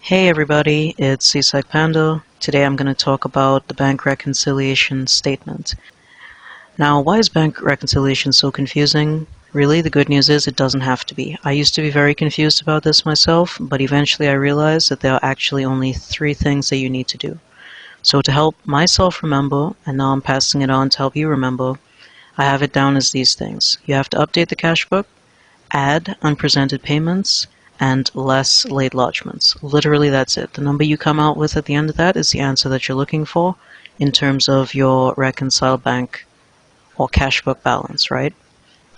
Hey everybody, it's CSEC Panda. Today I'm going to talk about the bank reconciliation statement. Now, why is bank reconciliation so confusing? Really, the good news is it doesn't have to be. I used to be very confused about this myself, but eventually I realized that there are actually only 3 things that you need to do. So to help myself remember, and now I'm passing it on to help you remember, I have it down as these things. You have to update the cash book, add unpresented payments, and less late lodgements. Literally, that's it. The number you come out with at the end of that is the answer that you're looking for in terms of your reconciled bank or cash book balance, right?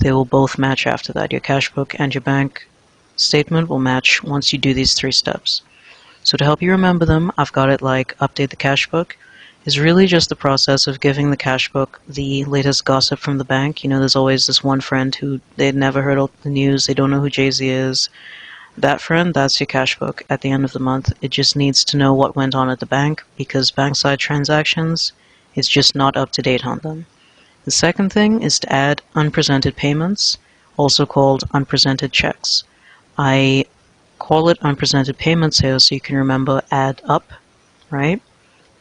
They will both match after that. Your cash book and your bank statement will match once you do these 3 steps. So to help you remember them, I've got it like update the cash book is really just the process of giving the cash book the latest gossip from the bank. You know, there's always this one friend who they'd never heard of the news, they don't know who Jay-Z is. That friend, that's your cash book at the end of the month. It just needs to know what went on at the bank because bank-side transactions is just not up to date on them. The second thing is to add unpresented payments, also called unpresented checks. I call it unpresented payments here so you can remember add up, right?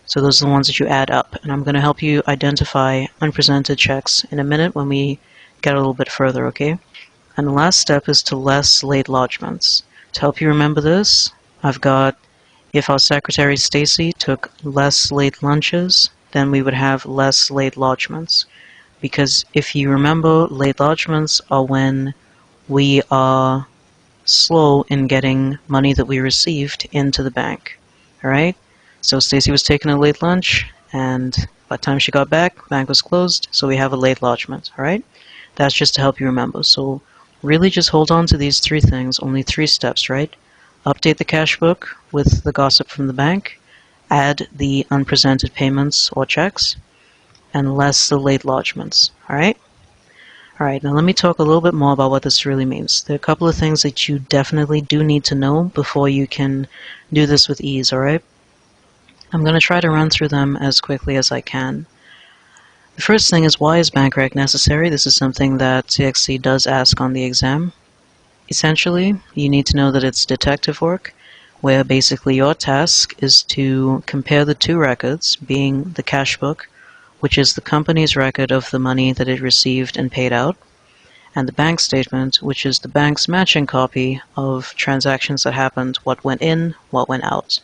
So those are the ones that you add up, and I'm going to help you identify unpresented checks in a minute when we get a little bit further, okay? And the last step is to less late lodgements. To help you remember this, I've got if our secretary Stacy took less late lunches, then we would have less late lodgements. Because if you remember, late lodgements are when we are slow in getting money that we received into the bank. Alright? So Stacy was taking a late lunch, and by the time she got back, bank was closed, so we have a late lodgement. Alright? That's just to help you remember. So really just hold on to these 3 things, only 3 steps, right? Update the cash book with the gossip from the bank, add the unpresented payments or checks, and less the late lodgements, alright? Alright, now let me talk a little bit more about what this really means. There are a couple of things that you definitely do need to know before you can do this with ease, alright? I'm going to try to run through them as quickly as I can. The first thing is, why is bank rec necessary? This is something that CXC does ask on the exam. Essentially, you need to know that it's detective work, where basically your task is to compare the 2 records, being the cash book, which is the company's record of the money that it received and paid out, and the bank statement, which is the bank's matching copy of transactions that happened, what went in, what went out.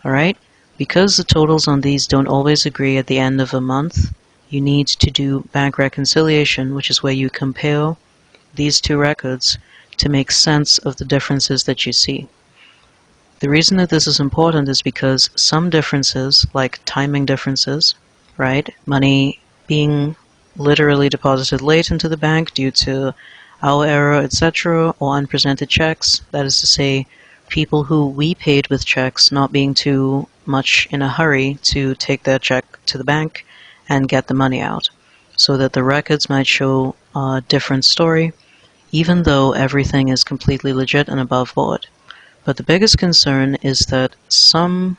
Alright? Because the totals on these don't always agree at the end of a month, you need to do bank reconciliation, which is where you compare these 2 records to make sense of the differences that you see. The reason that this is important is because some differences, like timing differences, right, money being literally deposited late into the bank due to our error, etc., or unpresented checks, that is to say, people who we paid with checks not being too much in a hurry to take their check to the bank and get the money out, so that the records might show a different story, even though everything is completely legit and above board. But the biggest concern is that some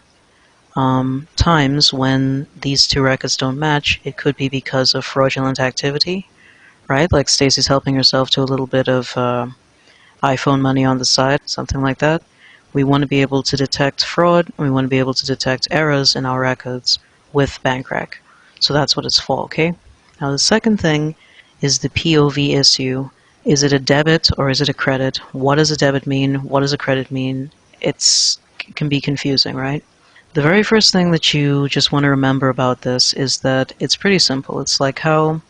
times when these 2 records don't match, it could be because of fraudulent activity, right? Like Stacy's helping herself to a little bit of iPhone money on the side, something like that. We want to be able to detect fraud, and we want to be able to detect errors in our records with bank rec. So that's what it's for, okay? Now the second thing is the POV issue. Is it a debit or is it a credit? What does a debit mean? What does a credit mean? It can be confusing, right? The very first thing that you just want to remember about this is that it's pretty simple. It's like how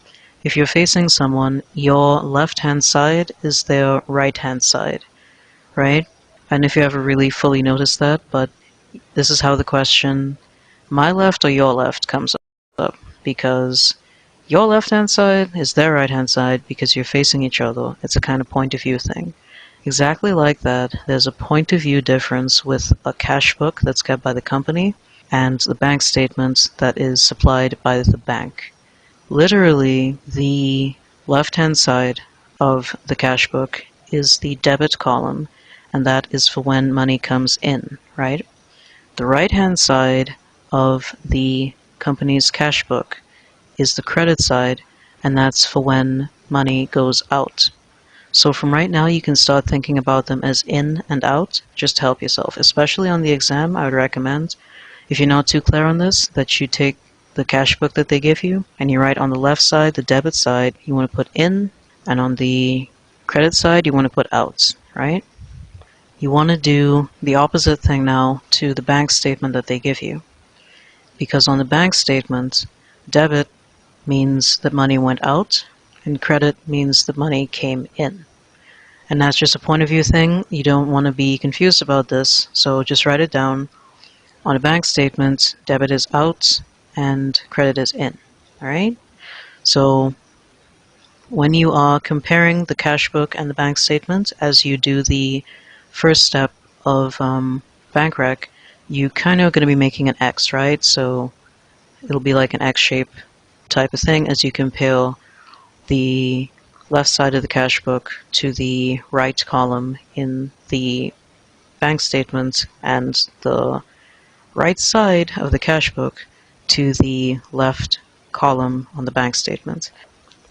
if you're facing someone, your left-hand side is their right-hand side, right? And if you ever really fully noticed that, but this is how the question, my left or your left, comes up, because your left-hand side is their right-hand side because you're facing each other. It's a kind of point of view thing. Exactly like that, there's a point of view difference with a cash book that's kept by the company and the bank statement that is supplied by the bank. Literally, the left-hand side of the cash book is the debit column, and that is for when money comes in, right? The right-hand side of the company's cash book is the credit side, and that's for when money goes out. So from right now, you can start thinking about them as in and out, just to help yourself. Especially on the exam, I would recommend, if you're not too clear on this, that you take the cash book that they give you, and you write on the left side, the debit side, you want to put in, and on the credit side, you want to put out, right? You want to do the opposite thing now to the bank statement that they give you. Because on the bank statement, debit means that money went out, and credit means that money came in. And that's just a point of view thing. You don't want to be confused about this, so just write it down. On a bank statement, debit is out and credit is in. Alright? So when you are comparing the cash book and the bank statement, as you do the first step of bank rec, you kind of are going to be making an X, right? So it'll be like an X shape type of thing as you compare the left side of the cash book to the right column in the bank statement and the right side of the cash book to the left column on the bank statement.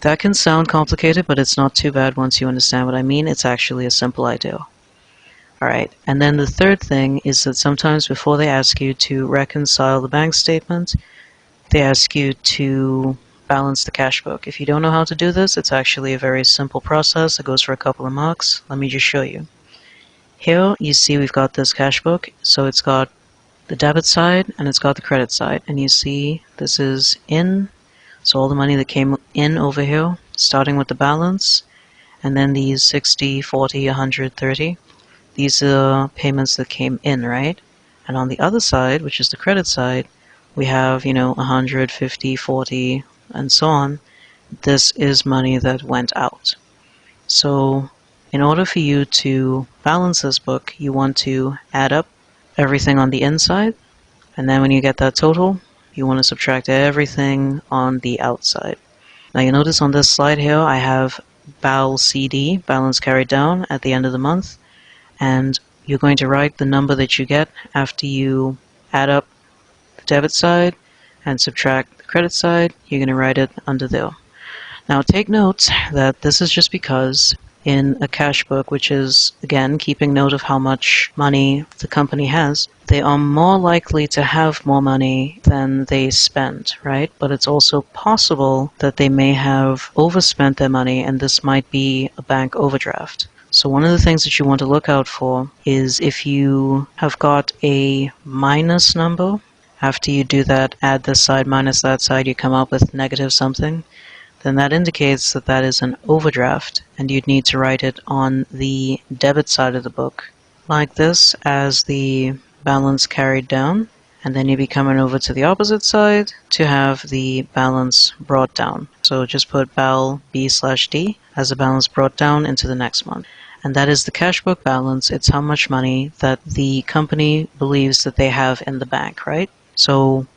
That can sound complicated, but it's not too bad once you understand what I mean. It's actually a simple idea. Alright, and then the third thing is that sometimes before they ask you to reconcile the bank statement, they ask you to balance the cash book. If you don't know how to do this, it's actually a very simple process. It goes for a couple of marks. Let me just show you. Here you see we've got this cash book, so it's got the debit side and it's got the credit side, and you see this is in, so all the money that came in over here, starting with the balance, and then these 60, 40, 100, 30. These are payments that came in, right? And on the other side, which is the credit side, we have, 100, 50, 40, and so on. This is money that went out. So in order for you to balance this book, you want to add up everything on the inside, and then when you get that total, you want to subtract everything on the outside. Now you notice on this slide here, I have BAL CD, balance carried down, at the end of the month, and you're going to write the number that you get after you add up the debit side and subtract the credit side. You're going to write it under there. Now take note that this is just because in a cash book, which is, again, keeping note of how much money the company has, they are more likely to have more money than they spend, right? But it's also possible that they may have overspent their money, and this might be a bank overdraft. So one of the things that you want to look out for is if you have got a minus number, after you do that, add this side minus that side, you come up with negative something, then that indicates that that is an overdraft, and you'd need to write it on the debit side of the book, like this, as the balance carried down, and then you'd be coming over to the opposite side to have the balance brought down. So just put BAL B/D as a balance brought down into the next month. And that is the cash book balance. It's how much money that the company believes that they have in the bank, right? So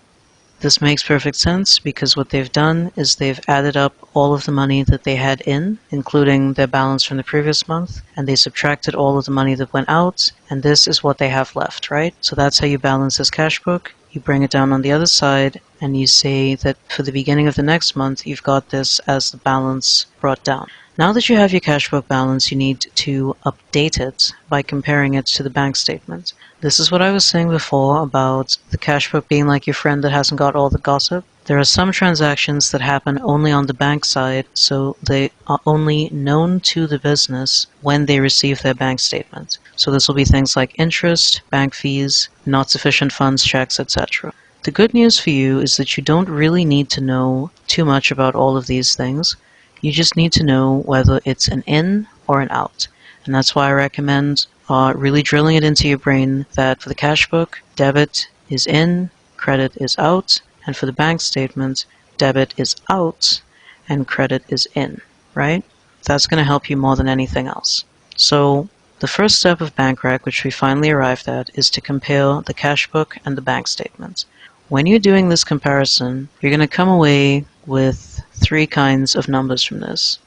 this makes perfect sense because what they've done is they've added up all of the money that they had in, including their balance from the previous month, and they subtracted all of the money that went out, and this is what they have left, right? So that's how you balance this cash book. You bring it down on the other side, and you say that for the beginning of the next month, you've got this as the balance brought down. Now that you have your cash book balance, you need to update it by comparing it to the bank statement. This is what I was saying before about the cash book being like your friend that hasn't got all the gossip. There are some transactions that happen only on the bank side, so they are only known to the business when they receive their bank statement. So this will be things like interest, bank fees, not sufficient funds checks, etc. The good news for you is that you don't really need to know too much about all of these things. You just need to know whether it's an in or an out. And that's why I recommend really drilling it into your brain that for the cash book, debit is in, credit is out, and for the bank statement, debit is out and credit is in, right? That's going to help you more than anything else. So the first step of bank rec, which we finally arrived at, is to compare the cash book and the bank statement. When you're doing this comparison, you're going to come away with three kinds of numbers from this.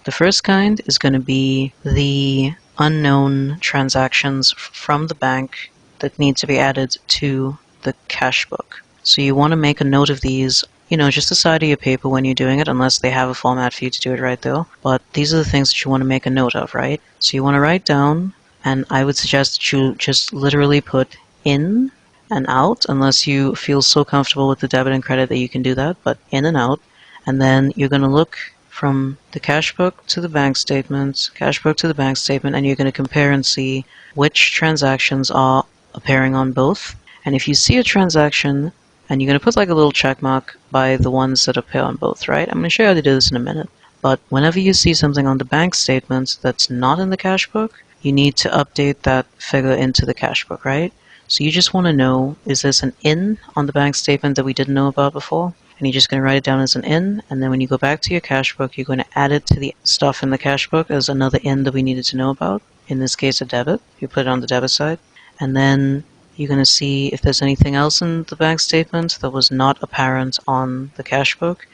The first kind is going to be the unknown transactions from the bank that need to be added to the cash book. So you want to make a note of these just the side of your paper when you're doing it, unless they have a format for you to do it right there. But these are the things that you want to make a note of, right? So you want to write down, and I would suggest that you just literally put in and out, unless you feel so comfortable with the debit and credit that you can do that, but in and out. And then you're going to look from the cash book to the bank statement, cash book to the bank statement, and you're going to compare and see which transactions are appearing on both. And if you see a transaction, and you're going to put like a little check mark by the ones that appear on both, right? I'm going to show you how to do this in a minute. But whenever you see something on the bank statement that's not in the cash book, you need to update that figure into the cash book, right? So you just want to know, is this an in on the bank statement that we didn't know about before? And you're just going to write it down as an in, and then when you go back to your cash book, you're going to add it to the stuff in the cash book as another in that we needed to know about. In this case, a debit. You put it on the debit side. And then you're going to see if there's anything else in the bank statement that was not apparent on the cash book,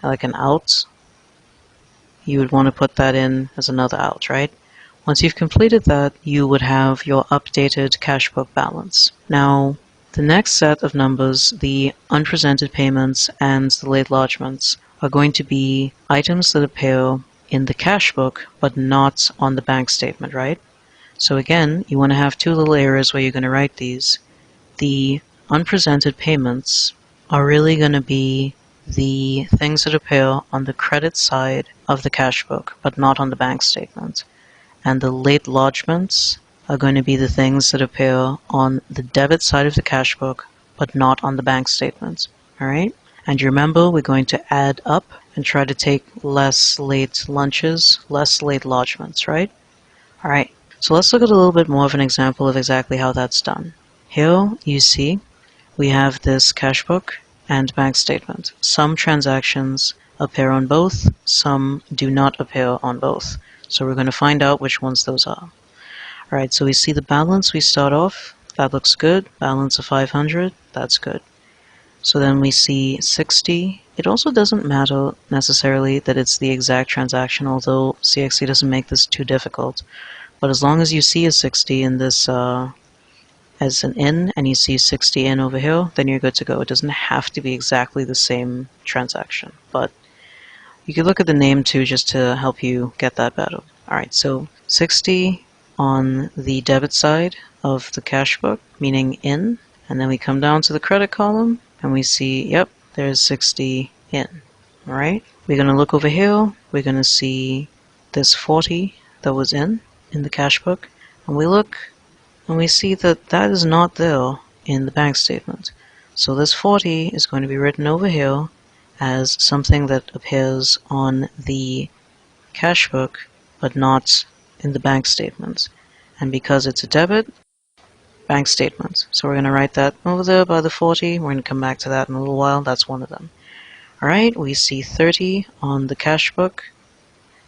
like an out. You would want to put that in as another out, right? Once you've completed that, you would have your updated cash book balance. Now, the next set of numbers, the unpresented payments and the late lodgements, are going to be items that appear in the cash book but not on the bank statement, right? So again, you want to have two little areas where you're going to write these. The unpresented payments are really going to be the things that appear on the credit side of the cash book but not on the bank statement. And the late lodgements are going to be the things that appear on the debit side of the cash book but not on the bank statement. Alright? And you remember, we're going to add up and try to take less late lunches, less late lodgements, right? Alright, so let's look at a little bit more of an example of exactly how that's done. Here you see we have this cash book and bank statement. Some transactions appear on both, some do not appear on both. So we're going to find out which ones those are. Alright, so we see the balance we start off. That looks good. Balance of 500. That's good. So then we see 60. It also doesn't matter necessarily that it's the exact transaction, although CXC doesn't make this too difficult. But as long as you see a 60 in this as an in, and you see 60 in over here, then you're good to go. It doesn't have to be exactly the same transaction. But you could look at the name too just to help you get that better. Alright, so 60 on the debit side of the cash book, meaning in, and then we come down to the credit column and we see, yep, there's 60 in. Alright, we're going to look over here, we're going to see this 40 that was in the cash book, and we look and we see that that is not there in the bank statement. So this 40 is going to be written over here as something that appears on the cash book but not in the bank statement. And because it's a debit, bank statement. So we're going to write that over there by the 40. We're going to come back to that in a little while. That's one of them. Alright, we see 30 on the cash book.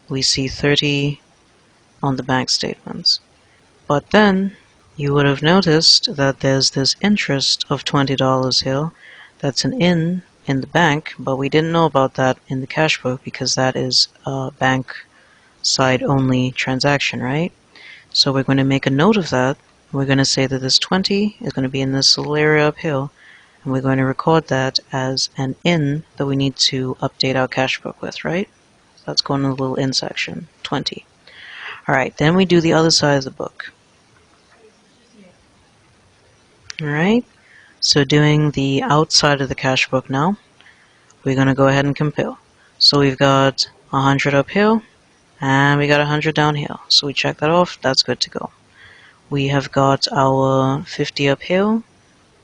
We see 30 on the bank statements. But then you would have noticed that there's this interest of $20 here. That's an in the bank, but we didn't know about that in the cash book because that is a bank side only transaction, right? So we're going to make a note of that. We're going to say that this 20 is going to be in this little area up here, and we're going to record that as an in that we need to update our cash book with, right? So that's going in the little in section, 20. Alright, then we do the other side of the book. Alright, so doing the outside of the cash book now, we're going to go ahead and compare. So we've got 100 up here, and we got 100 down here. So we check that off, that's good to go. We have got our 50 up here,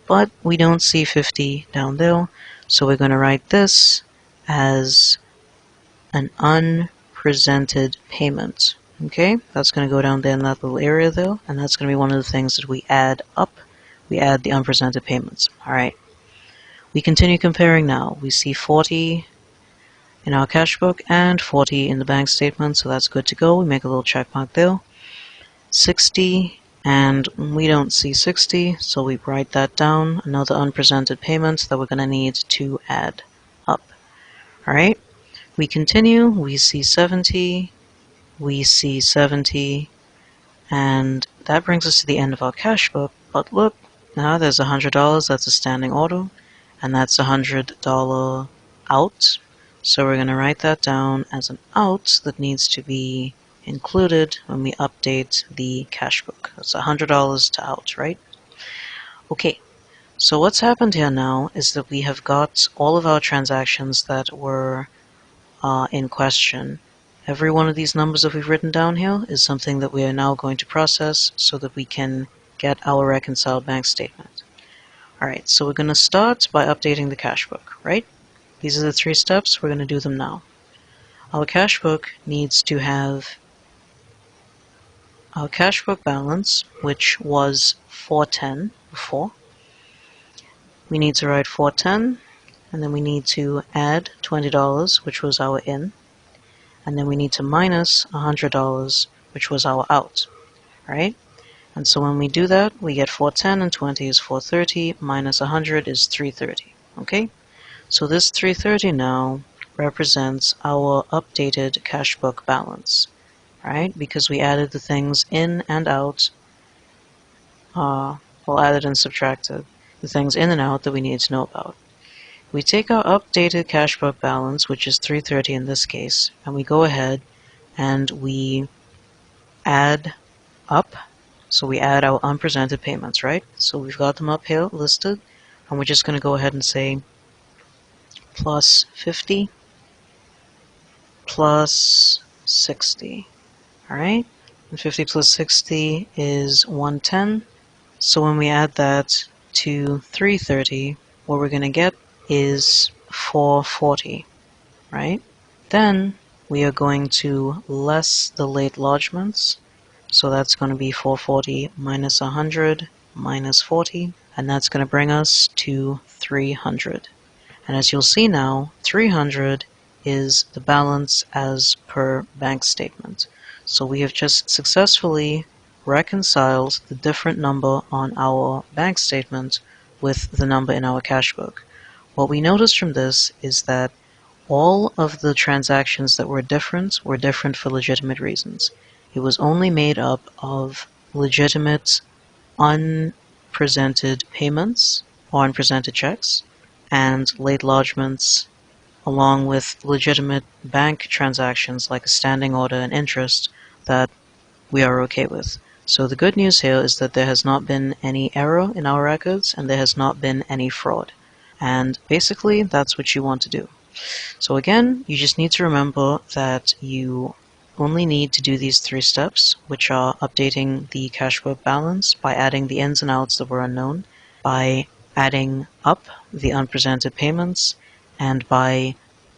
but we don't see 50 down there. So we're going to write this as an unpresented payment. Okay, that's going to go down there in that little area there, and that's going to be one of the things that we add up. We add the unpresented payments. Alright, we continue comparing now. We see 40 in our cash book and 40 in the bank statement, so that's good to go. We make a little check mark there. 60, and we don't see 60, so we write that down. Another unpresented payment that we're going to need to add up. Alright, we continue. We see 70. We see 70, and that brings us to the end of our cash book. But look, now there's $100, that's a standing order, and that's $100 out. So we're going to write that down as an out that needs to be included when we update the cash book. That's $100 to out, right? Okay, so what's happened here now is that we have got all of our transactions that were in question. Every one of these numbers that we've written down here is something that we are now going to process so that we can get our reconciled bank statement. Alright, so we're going to start by updating the cash book, right? These are the 3 steps. We're going to do them now. Our cash book needs to have our cash book balance, which was $410 before. We need to write $410, and then we need to add $20, which was our in, and then we need to minus $100, which was our out, right? And so when we do that, we get 410 and 20 is 430, minus 100 is 330, okay? So this 330 now represents our updated cash book balance, right? Because we added the things in and out, added and subtracted the things in and out that we needed to know about. We take our updated cash book balance, which is 330 in this case, and we go ahead and we add up. So we add our unpresented payments, right? So we've got them up here listed, and we're just going to go ahead and say plus 50 plus 60. Alright? And 50 plus 60 is 110. So when we add that to 330, what we're going to get is 440, right? Then we are going to less the late lodgements. So that's going to be 440 minus 100 minus 40, and that's going to bring us to 300. And as you'll see now, 300 is the balance as per bank statement. So we have just successfully reconciled the different number on our bank statement with the number in our cash book. What we notice from this is that all of the transactions that were different for legitimate reasons. It was only made up of legitimate unpresented payments or unpresented checks and late lodgements, along with legitimate bank transactions like a standing order and interest that we are okay with. So the good news here is that there has not been any error in our records and there has not been any fraud. And basically that's what you want to do. So again, you just need to remember that you only need to do these 3 steps, which are updating the cash book balance by adding the ins and outs that were unknown, by adding up the unpresented payments, and by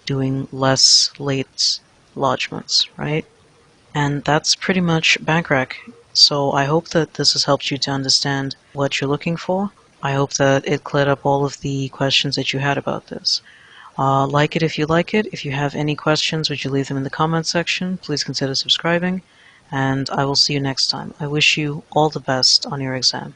doing less late lodgements, right? And that's pretty much bank rec. So I hope that this has helped you to understand what you're looking for. I hope that it cleared up all of the questions that you had about this. Like it if you like it. If you have any questions, would you leave them in the comments section? Please consider subscribing, and I will see you next time. I wish you all the best on your exam.